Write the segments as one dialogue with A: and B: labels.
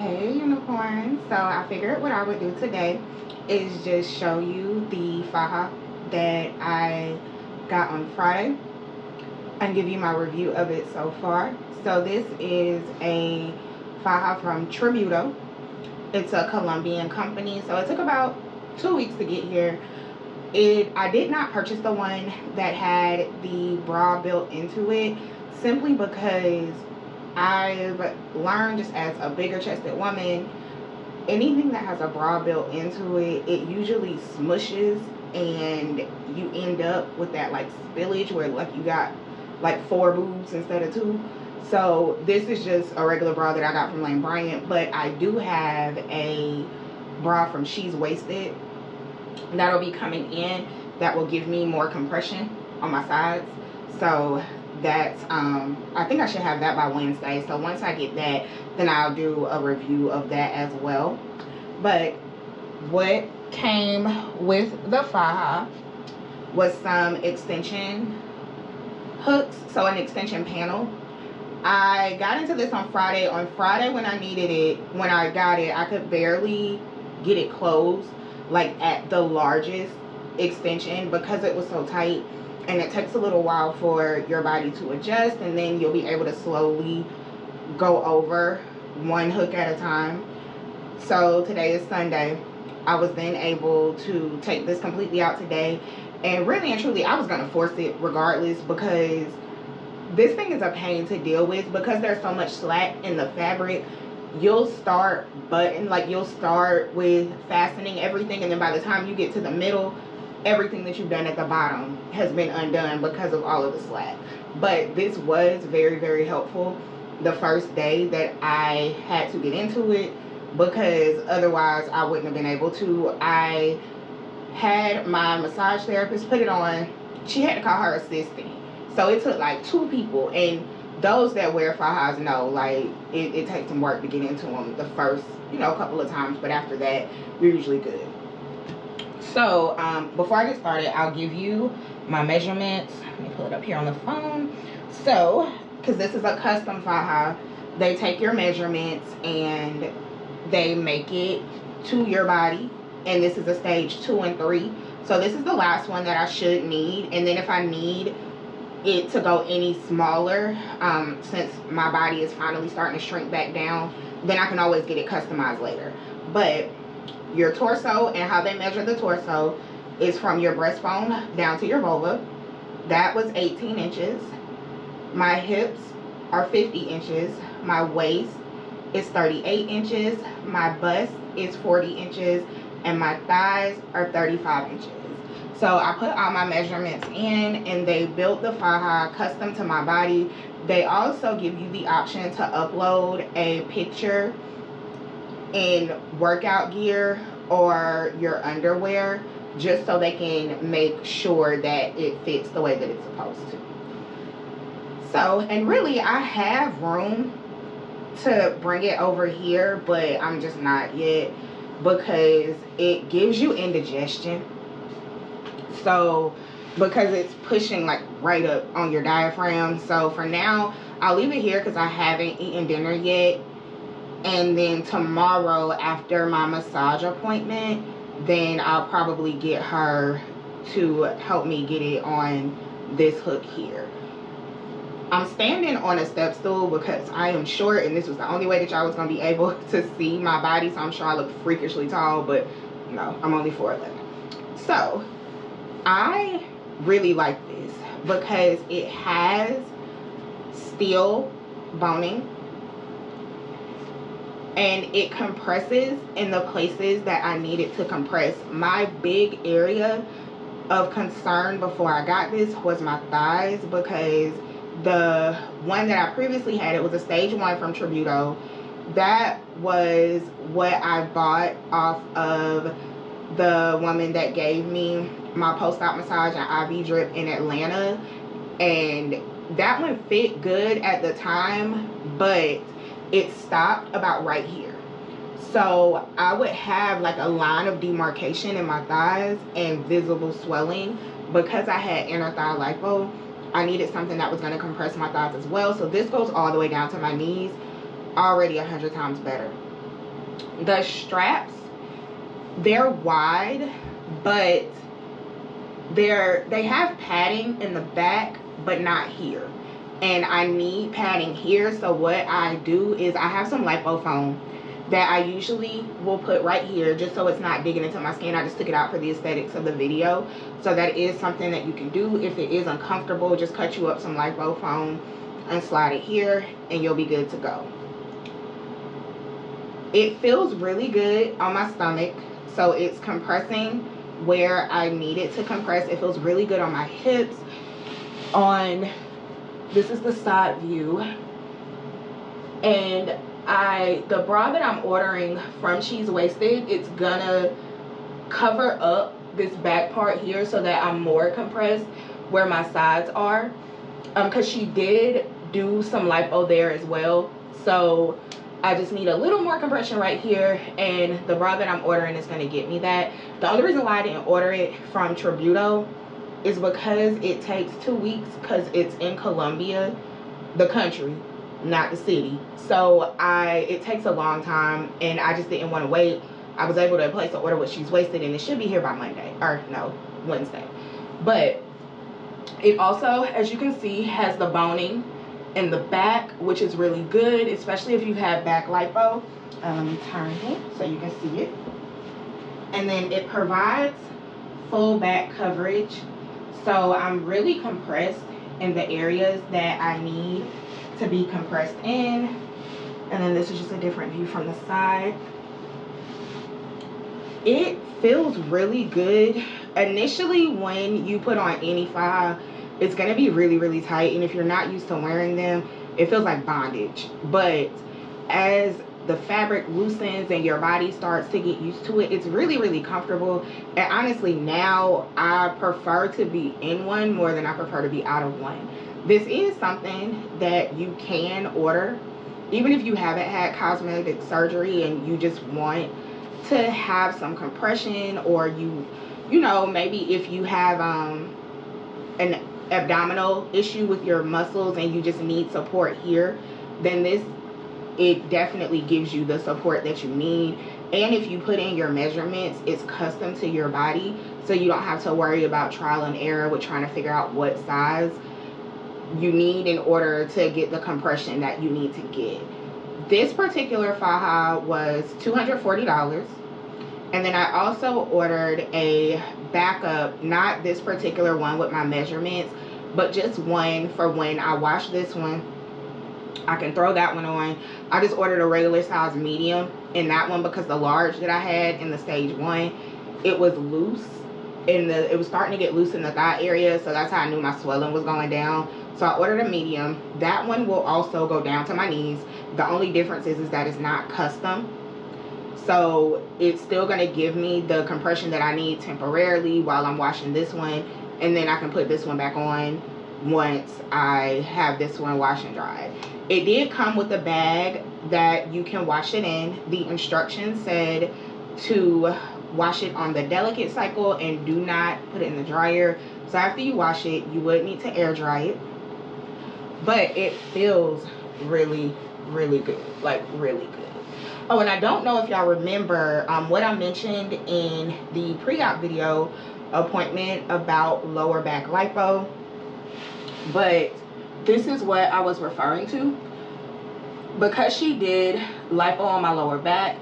A: Hey unicorn. So I figured what I would do today is just show you the Faja that I got on Friday and give you my review of it so far. So this is a Faja from Tributo. It's a Colombian company. So it took about 2 weeks to get here. I did not purchase the one that had the bra built into it simply because I've learned, just as a bigger chested woman, anything that has a bra built into it, it usually smushes and you end up with that like spillage where like you got like 4 boobs instead of 2. So this is just a regular bra that I got from Lane Bryant, but I do have a bra from She's Wasted that'll be coming in that will give me more compression on my sides. So that's I think I should have that by Wednesday. So once I get that, then I'll do a review of that as well. But what came with the Faja was some extension hooks, so an extension panel. I got into this on Friday. On Friday when I needed it, when I got it, I could barely get it closed like at the largest extension because it was so tight, and it takes a little while for your body to adjust, and then you'll be able to slowly go over one hook at a time. So today is Sunday. I was then able to take this completely out today, and really and truly I was going to force it regardless because this thing is a pain to deal with because there's so much slack in the fabric. You'll start you'll start with fastening everything, and then by the time you get to the middle, everything that you've done at the bottom has been undone because of all of the slack. But this was very, very helpful the first day that I had to get into it, because otherwise I wouldn't have been able to. I had my massage therapist put it on. She had to call her assistant, so it took like 2 people, and those that wear Fajas know, like, it takes some work to get into them the first, couple of times, but after that, you're usually good. So, before I get started, I'll give you my measurements. Let me pull it up here on the phone. So, because this is a custom Faja, they take your measurements and they make it to your body, and this is a stage 2 and 3. So this is the last one that I should need, and then if I need it to go any smaller, since my body is finally starting to shrink back down, then I can always get it customized later. But your torso, and how they measure the torso, is from your breastbone down to your vulva. That was 18 inches. My hips are 50 inches. My waist is 38 inches. My bust is 40 inches. And my thighs are 35 inches. So I put all my measurements in, and they built the Faja custom to my body. They also give you the option to upload a picture in workout gear or your underwear, just so they can make sure that it fits the way that it's supposed to. So, and really I have room to bring it over here, but I'm just not yet because it gives you indigestion. So, because it's pushing like right up on your diaphragm. So for now, I'll leave it here because I haven't eaten dinner yet. And then tomorrow, after my massage appointment, then I'll probably get her to help me get it on this hook here. I'm standing on a step stool because I am short, and this was the only way that y'all was going to be able to see my body. So I'm sure I look freakishly tall, but no, I'm only 4'11". So I really like this because it has steel boning, and it compresses in the places that I need it to compress. My big area of concern before I got this was my thighs, because the one that I previously had, it was a stage 1 from Tributo. That was what I bought off of the woman that gave me my post-op massage and IV drip in Atlanta, and that one fit good at the time, but it stopped about right here. So I would have like a line of demarcation in my thighs and visible swelling. Because I had inner thigh lipo, I needed something that was going to compress my thighs as well. So this goes all the way down to my knees. Already 100 times better. The straps, they're wide, but they have padding in the back, but not here. And I need padding here, so what I do is I have some lipo foam that I usually will put right here just so it's not digging into my skin. I just took it out for the aesthetics of the video. So that is something that you can do. If it is uncomfortable, just cut you up some lipo foam and slide it here and you'll be good to go. It feels really good on my stomach, so it's compressing where I need it to compress. It feels really good on my hips. This is the side view, and the bra that I'm ordering from She's Wasted, it's gonna cover up this back part here so that I'm more compressed where my sides are, because she did do some lipo there as well, so I just need a little more compression right here, and the bra that I'm ordering is going to get me that. The only reason why I didn't order it from Tributo is because it takes 2 weeks, because it's in Colombia, the country, not the city. So it takes a long time, and I just didn't want to wait. I was able to place an order with She's Wasted, and it should be here by Monday, or no, Wednesday. But it also, as you can see, has the boning in the back, which is really good, especially if you've had back lipo. Let me turn it so you can see it. And then it provides full back coverage, so I'm really compressed in the areas that I need to be compressed in. And then this is just a different view from the side. It feels really good. Initially, when you put on any Faja, it's going to be really, really tight, and if you're not used to wearing them, it feels like bondage. But as the fabric loosens and your body starts to get used to it, it's really, really comfortable. And honestly, now I prefer to be in one more than I prefer to be out of one. This is something that you can order, even if you haven't had cosmetic surgery and you just want to have some compression, or you know, maybe if you have an abdominal issue with your muscles and you just need support here, then it definitely gives you the support that you need. And if you put in your measurements, it's custom to your body, so you don't have to worry about trial and error with trying to figure out what size you need in order to get the compression that you need to get. This particular Faja was $240. And then I also ordered a backup, not this particular one with my measurements, but just one for when I wash this one. I can throw that one on. I just ordered a regular size medium in that one because the large that I had in the stage 1, it was loose. It was starting to get loose in the thigh area, so that's how I knew my swelling was going down. So I ordered a medium. That one will also go down to my knees. The only difference is that it's not custom. So it's still going to give me the compression that I need temporarily while I'm washing this one. And then I can put this one back on once I have this one washed and dried. It did come with a bag that you can wash it in. The instructions said to wash it on the delicate cycle and do not put it in the dryer. So after you wash it, you would need to air dry it. But it feels really, really good. Like, really good. Oh, and I don't know if y'all remember what I mentioned in the pre-op video appointment about lower back lipo, but this is what I was referring to. Because she did lipo on my lower back,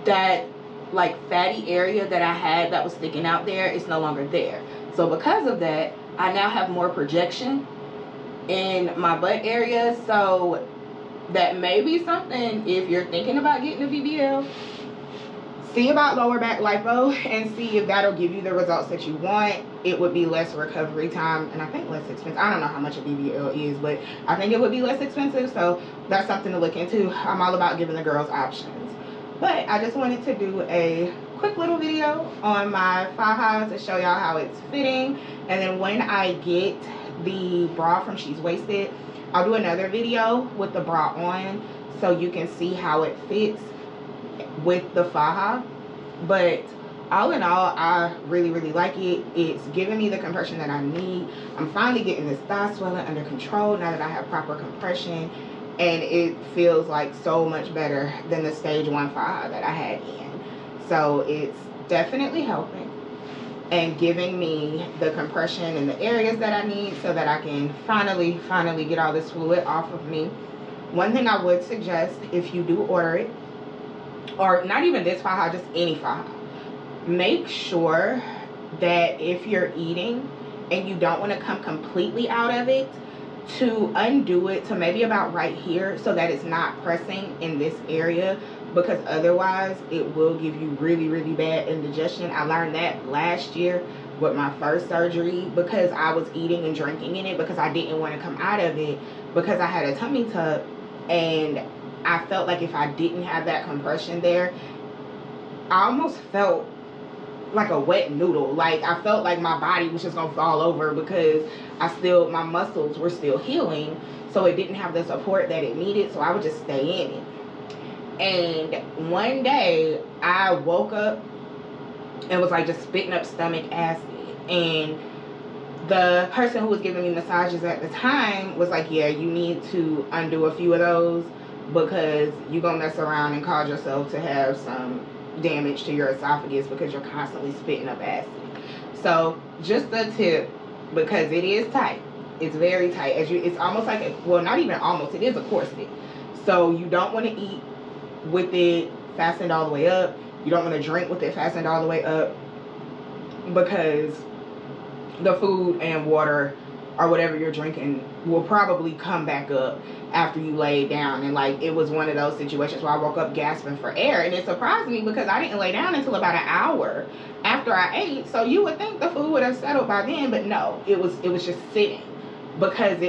A: that like fatty area that I had that was sticking out there is no longer there. So because of that, I now have more projection in my butt area. So that may be something, if you're thinking about getting a BBL, see about lower back lipo and see if that'll give you the results that you want. It would be less recovery time and I think less expensive. I don't know how much a BBL is, but I think it would be less expensive. So that's something to look into. I'm all about giving the girls options. But I just wanted to do a quick little video on my Faja to show y'all how it's fitting. And then when I get the bra from She's Wasted, I'll do another video with the bra on so you can see how it fits with the Faja. But all in all, I really, really like it. It's giving me the compression that I need. I'm finally getting this thigh swelling under control now that I have proper compression. and it feels like so much better than the stage 1 Faja that I had in. So it's definitely helping and giving me the compression in the areas that I need so that I can finally get all this fluid off of me. One thing I would suggest, if you do order it, or not even this Faja, just any Faja, make sure that if you're eating and you don't want to come completely out of it, to undo it to maybe about right here so that it's not pressing in this area, because otherwise it will give you really bad indigestion. I learned that last year with my first surgery, because I was eating and drinking in it because I didn't want to come out of it because I had a tummy tuck, and I felt like if I didn't have that compression there, I almost felt like a wet noodle. Like I felt like my body was just gonna fall over because my muscles were still healing, so it didn't have the support that it needed, so I would just stay in it. And one day I woke up and was like just spitting up stomach acid, and the person who was giving me massages at the time was like, yeah, you need to undo a few of those because you're gonna mess around and cause yourself to have some damage to your esophagus because you're constantly spitting up acid. So just a tip, because it is tight, it's very tight, it's almost like well, not even almost, it is a corset. So you don't want to eat with it fastened all the way up, you don't want to drink with it fastened all the way up, because the food and water or whatever you're drinking will probably come back up after you lay down. And like, it was one of those situations where I woke up gasping for air, and it surprised me because I didn't lay down until about an hour after I ate. So you would think the food would have settled by then, but no, it was just sitting because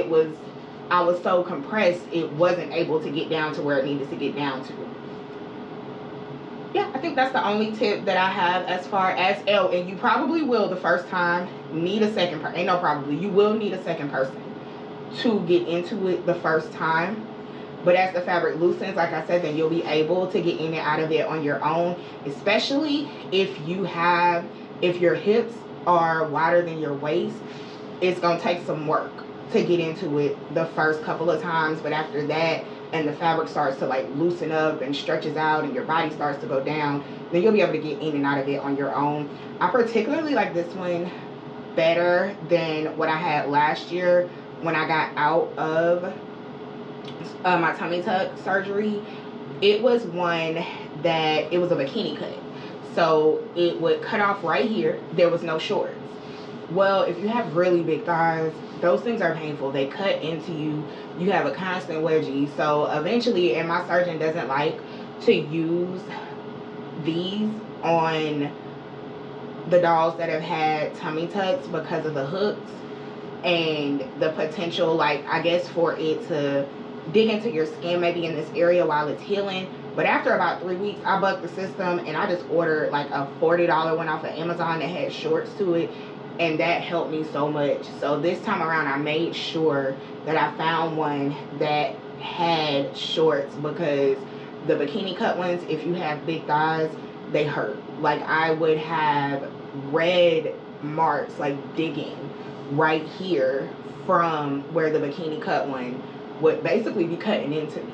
A: I was so compressed, it wasn't able to get down to where it needed to get down to. Yeah, I think that's the only tip that I have as far as, oh, and you probably will the first time need a second person. Ain't no probably, you will need a second person to get into it the first time. But as the fabric loosens, like I said, then you'll be able to get in and out of it on your own, especially if your hips are wider than your waist. It's gonna take some work to get into it the first couple of times, but after that, and the fabric starts to like loosen up and stretches out and your body starts to go down, then you'll be able to get in and out of it on your own. I particularly like this one better than what I had last year when I got out of my tummy tuck surgery. It was one that, it was a bikini cut, so it would cut off right here. There was no shorts. Well, if you have really big thighs, those things are painful. They cut into you. You have a constant wedgie. So eventually, and my surgeon doesn't like to use these on the dolls that have had tummy tucks because of the hooks and the potential, like, I guess, for it to dig into your skin maybe in this area while it's healing. But after about 3 weeks, I bucked the system and I just ordered like a $40 one off of Amazon that had shorts to it, and that helped me so much. So this time around, I made sure that I found one that had shorts, because the bikini cut ones, if you have big thighs, they hurt. Like, I would have red marks, like digging right here from where the bikini cut one would basically be cutting into me.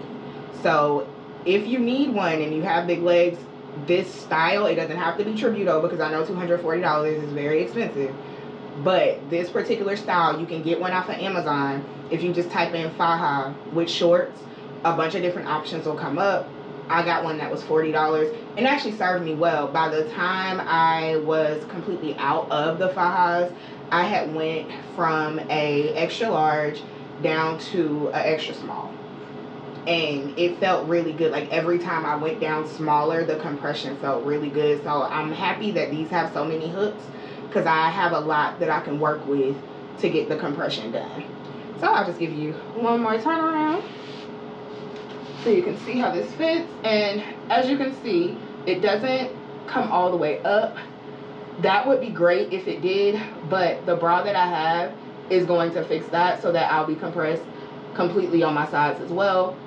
A: So if you need one and you have big legs, this style, it doesn't have to be Tributo, because I know $240 is very expensive, but this particular style, you can get one off of Amazon. If you just type in Faja with shorts, a bunch of different options will come up. I got one that was $40 and actually served me well. By the time I was completely out of the Fajas, I had went from a extra large down to a extra small, and it felt really good. Like, every time I went down smaller, the compression felt really good. So I'm happy that these have so many hooks, because I have a lot that I can work with to get the compression done. So I'll just give you one more turnaround so you can see how this fits. And as you can see, it doesn't come all the way up. That would be great if it did, but the bra that I have is going to fix that so that I'll be compressed completely on my sides as well.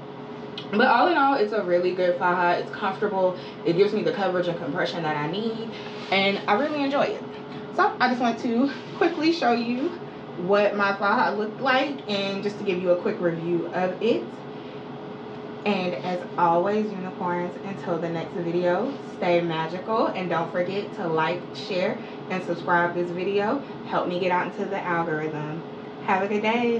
A: But all in all, it's a really good Faja. It's comfortable. It gives me the coverage and compression that I need, and I really enjoy it. So I just want to quickly show you what my Faja looked like, and just to give you a quick review of it. And as always, unicorns, until the next video, stay magical. And don't forget to like, share, and subscribe this video. Help me get out into the algorithm. Have a good day.